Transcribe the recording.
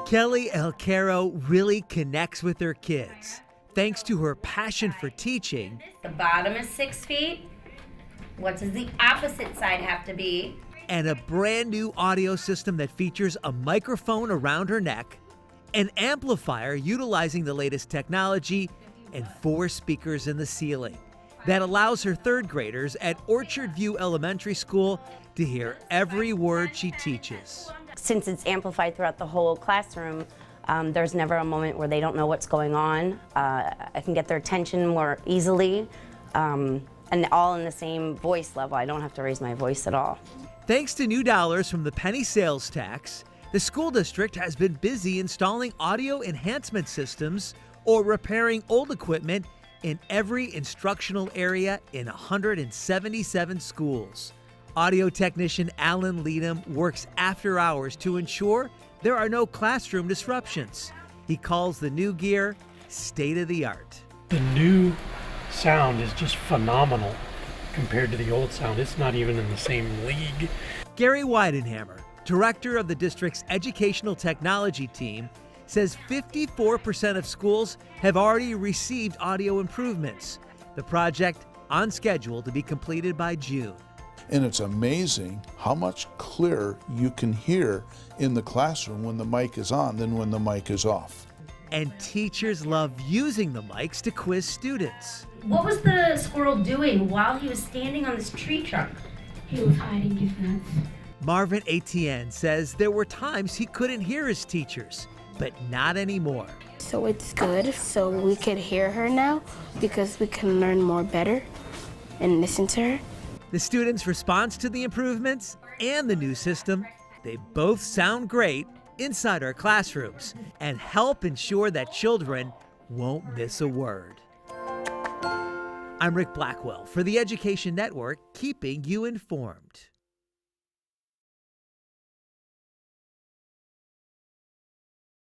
Kelly ALCARO really connects with her kids. Thanks to her passion for teaching. The bottom is 6 feet. What does the opposite side have to be? And a brand new audio system that features a microphone around her neck, an amplifier utilizing the latest technology, and 4 speakers in the ceiling that allows her 3rd graders at Orchard View Elementary School to hear every word she teaches. Since it's amplified throughout the whole classroom, there's never a moment where they don't know what's going on. I can get their attention more easily, and all in the same voice level. I don't have to raise my voice at all. Thanks to new dollars from the penny sales tax, the school district has been busy installing audio enhancement systems or repairing old equipment in every instructional area in 177 schools. Audio technician Alan LEEDOM works after hours to ensure there are no classroom disruptions. He calls the new gear state-of-the-art. The new sound is just phenomenal compared to the old sound. It's not even in the same league. Gary Weidenhammer, director of the district's educational technology team, says 54% of schools have already received audio improvements. The project on schedule to be completed by June. And it's amazing how much clearer you can hear in the classroom when the mic is on than when the mic is off. And teachers love using the mics to quiz students. What was the squirrel doing while he was standing on this tree trunk? He was hiding his nuts. Marvin Etienne says there were times he couldn't hear his teachers, but not anymore. So it's good, so we can hear her now because we can learn more better and listen to her. The students' response to the improvements and the new system, they both sound great inside our classrooms and help ensure that children won't miss a word. I'm Rick Blackwell for the Education Network, keeping you informed.